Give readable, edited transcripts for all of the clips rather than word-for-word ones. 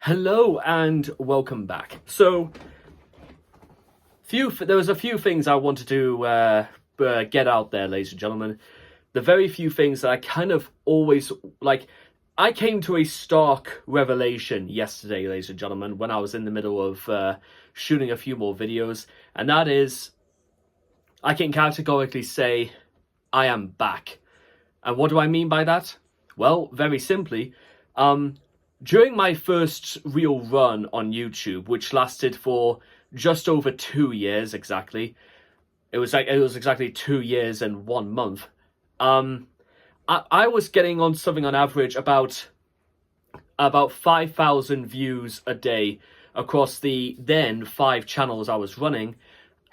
Hello and welcome back. So, there was a few things I wanted to get out there, ladies and gentlemen. The very few things that I kind of always like. I came to a stark revelation yesterday, ladies and gentlemen, when I was in the middle of shooting a few more videos, and that is, I can categorically say, I am back. And what do I mean by that? Well, very simply, during my first real run on YouTube, which lasted for just over 2 years exactly, it was exactly 2 years and 1 month. I was getting on something on average about 5,000 views a day across the then 5 channels I was running,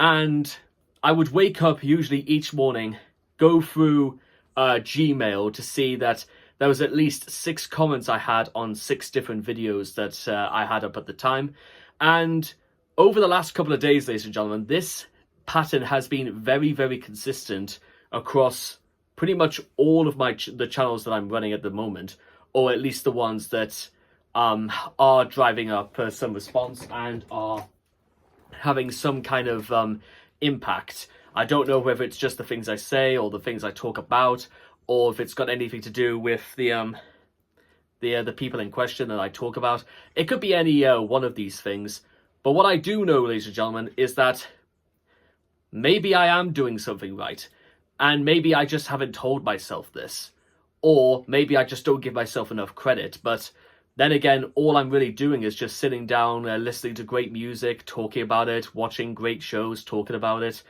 and I would wake up usually each morning, go through Gmail to see that there was at least 6 comments I had on 6 different videos that I had up at the time. And over the last couple of days, ladies and gentlemen, this pattern has been very, very consistent across pretty much all of the channels that I'm running at the moment, or at least the ones that are driving up some response and are having some kind of impact. I don't know whether it's just the things I say or the things I talk about, or if it's got anything to do with the people in question that I talk about. It could be any one of these things. But what I do know, ladies and gentlemen, is that maybe I am doing something right, and maybe I just haven't told myself this, or maybe I just don't give myself enough credit. But then again, all I'm really doing is just sitting down, listening to great music, talking about it, watching great shows, talking about it.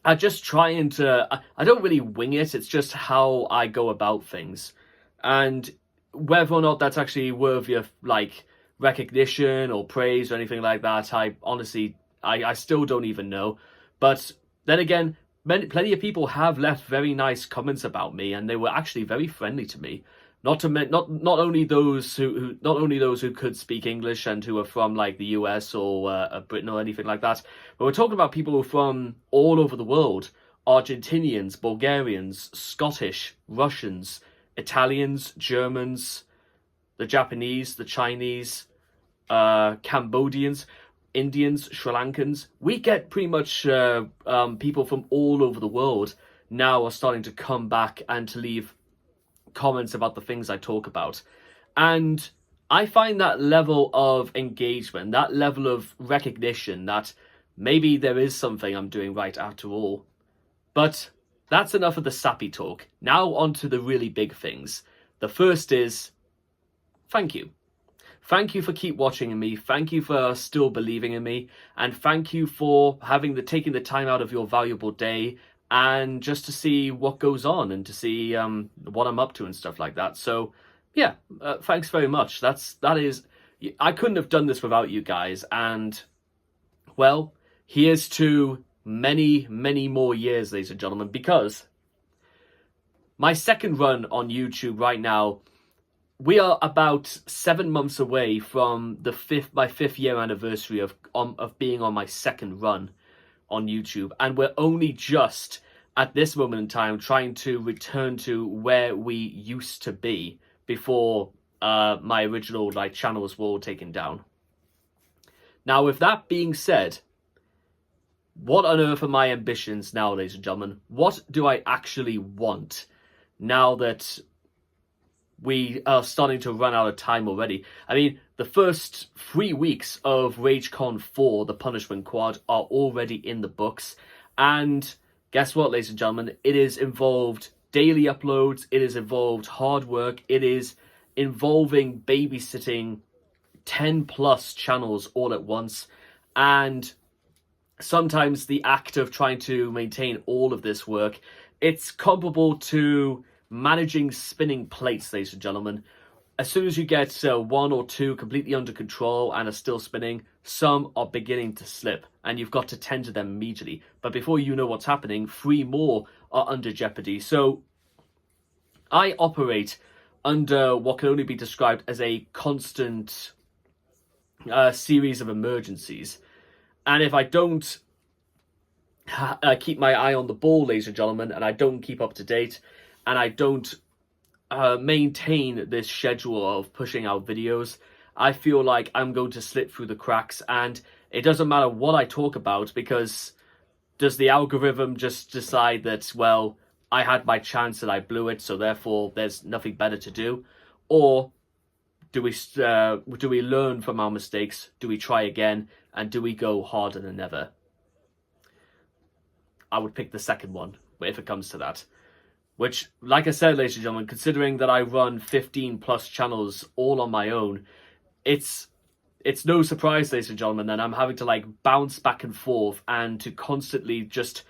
I just trying to, I don't really wing it, it's just how I go about things. And whether or not that's actually worthy of, like, recognition or praise or anything like that, I honestly, I still don't even know. But then again, plenty of people have left very nice comments about me, and they were actually very friendly to me. Not only those who could speak English and who are from, like, the US or Britain or anything like that, but we're talking about people who are from all over the world: Argentinians, Bulgarians, Scottish, Russians, Italians, Germans, the Japanese, the Chinese, Cambodians, Indians, Sri Lankans. We get pretty much people from all over the world now are starting to come back and to leave comments about the things I talk about. And I find that level of engagement, that level of recognition, that maybe there is something I'm doing right after all. But that's enough of the sappy talk. Now on to the really big things. The first is, thank you. Thank you for keep watching me. Thank you for still believing in me. And thank you for taking the time out of your valuable day and just to see what goes on and to see what I'm up to and stuff like that. So yeah, thanks very much. I couldn't have done this without you guys. And well, here's to many, many more years, ladies and gentlemen, because my second run on YouTube right now, we are about 7 months away from my 5th year anniversary of being on my second run on YouTube, and we're only just at this moment in time trying to return to where we used to be before my original channels were all taken down. Now, with that being said, what on earth are my ambitions now, ladies and gentlemen? What do I actually want now that we are starting to run out of time already? I mean, the first 3 weeks of RageCon 4, the Punishment Quad, are already in the books. And guess what, ladies and gentlemen? It is involved daily uploads. It is involved hard work. It is involving babysitting 10 plus channels all at once. And sometimes the act of trying to maintain all of this work, it's comparable to managing spinning plates, ladies and gentlemen. As soon as you get 1 or 2 completely under control and are still spinning, some are beginning to slip, and you've got to tend to them immediately. But before you know what's happening, 3 more are under jeopardy. So I operate under what can only be described as a constant series of emergencies. And if I don't keep my eye on the ball, ladies and gentlemen, and I don't keep up to date, and I don't maintain this schedule of pushing out videos, I feel like I'm going to slip through the cracks, and it doesn't matter what I talk about, because does the algorithm just decide that, well, I had my chance and I blew it, so therefore there's nothing better to do? Or do we learn from our mistakes? Do we try again? And do we go harder than ever? I would pick the second one, if it comes to that. Which, like I said, ladies and gentlemen, considering that I run 15 plus channels all on my own, it's no surprise, ladies and gentlemen, that I'm having to like bounce back and forth and to constantly just,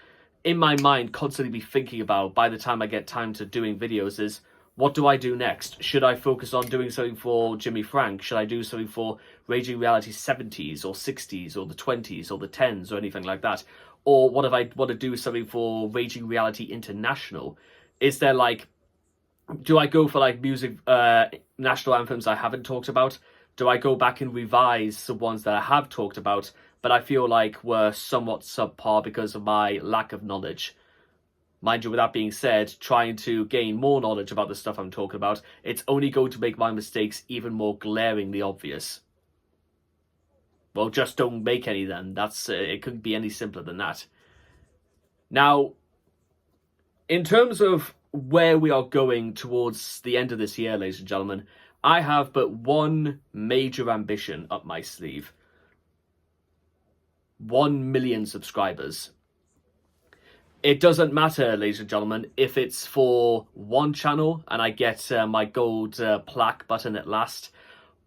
in my mind, constantly be thinking about, by the time I get time to doing videos, is what do I do next? Should I focus on doing something for Jimmy Frank? Should I do something for Raging Reality 70s or 60s or the 20s or the 10s or anything like that? Or what if I want to do something for Raging Reality International? Is there like, do I go for like music, national anthems I haven't talked about? Do I go back and revise the ones that I have talked about, but I feel like were somewhat subpar because of my lack of knowledge? Mind you, with that being said, trying to gain more knowledge about the stuff I'm talking about, it's only going to make my mistakes even more glaringly obvious. Well, just don't make any then. That's it couldn't be any simpler than that. Now, in terms of where we are going towards the end of this year, ladies and gentlemen, I have but one major ambition up my sleeve. 1 million subscribers. It doesn't matter, ladies and gentlemen, if it's for one channel and I get my gold plaque button at last,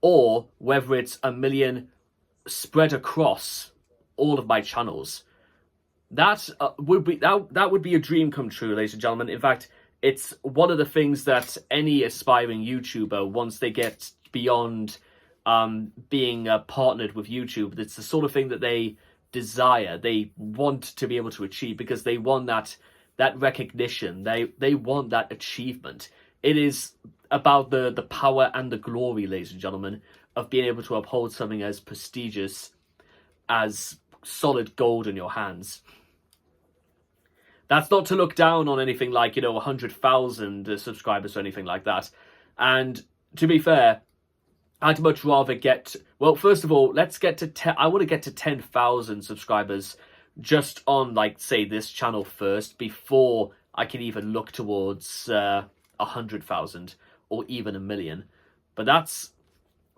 or whether it's 1 million spread across all of my channels. That would be a dream come true, ladies and gentlemen. In fact, it's one of the things that any aspiring YouTuber, once they get beyond being partnered with YouTube, it's the sort of thing that they desire, they want to be able to achieve, because they want that recognition, they want that achievement. It is about the power and the glory, ladies and gentlemen, of being able to uphold something as prestigious as solid gold in your hands. That's not to look down on anything like, 100,000 subscribers or anything like that. And to be fair, I'd much rather get, well, first of all, let's get to I want to get to 10,000 subscribers just on, like, say, this channel first, before I can even look towards 100,000 or even 1 million. But that's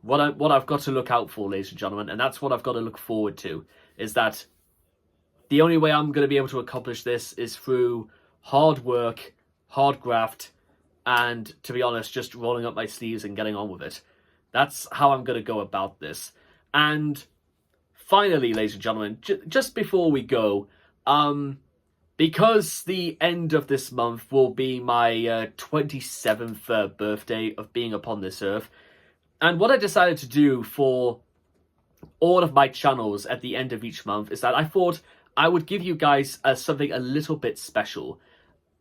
what I've got to look out for, ladies and gentlemen, and that's what I've got to look forward to, is that the only way I'm going to be able to accomplish this is through hard work, hard graft, and, to be honest, just rolling up my sleeves and getting on with it. That's how I'm going to go about this. And finally, ladies and gentlemen, just before we go, because the end of this month will be my 27th birthday of being upon this earth, and what I decided to do for all of my channels at the end of each month is that I thought I would give you guys something a little bit special.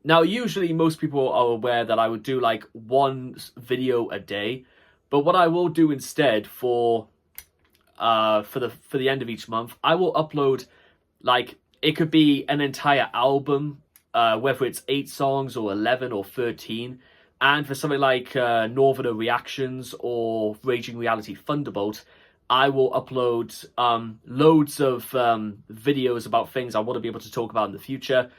Now, usually most people are aware that I would do like one video a day, but what I will do instead for the end of each month, I will upload, like, it could be an entire album, whether it's 8 songs or 11 or 13. And for something like Northerner Reactions or Raging Reality Thunderbolt, I will upload loads of videos about things I want to be able to talk about in the future.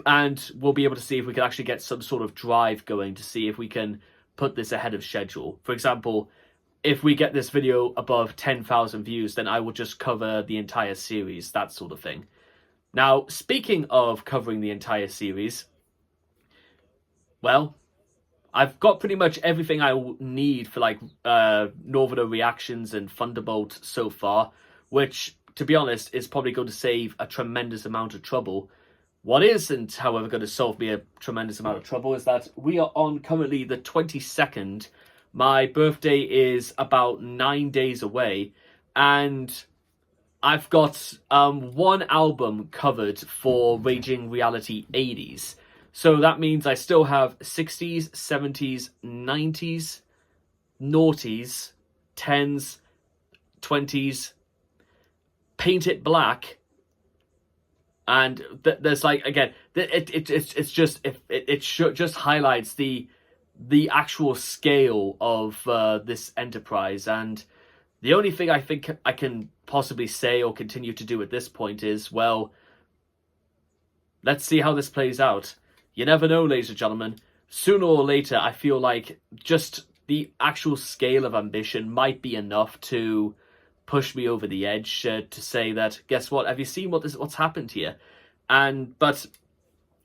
And we'll be able to see if we can actually get some sort of drive going to see if we can put this ahead of schedule. For example, if we get this video above 10,000 views, then I will just cover the entire series, that sort of thing. Now, speaking of covering the entire series, well, I've got pretty much everything I need for, like, Northerner Reactions and Thunderbolt so far, which, to be honest, is probably going to save a tremendous amount of trouble. What isn't, however, going to solve me a tremendous amount of trouble is that we are on currently the 22nd. My birthday is about 9 days away, and I've got one album covered for Raging Reality 80s. So that means I still have 60s, 70s, 90s, noughties, 10s, 20s, Paint It Black, and there's, like, again, it just highlights the actual scale of this enterprise. And The only thing I think I can possibly say or continue to do at this point is, well, let's see how this plays out. You never know, ladies and gentlemen. Sooner or later, I feel like just the actual scale of ambition might be enough to push me over the edge to say that, guess what? Have you seen what's happened here? But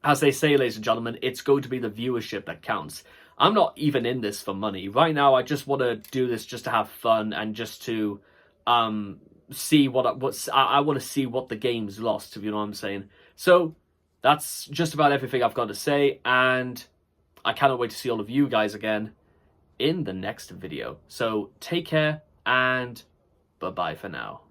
as they say, ladies and gentlemen, it's going to be the viewership that counts. I'm not even in this for money. Right now, I just want to do this just to have fun and just to see I want to see what the game's lost, if you know what I'm saying. So that's just about everything I've got to say, and I cannot wait to see all of you guys again in the next video. So take care, and bye-bye for now.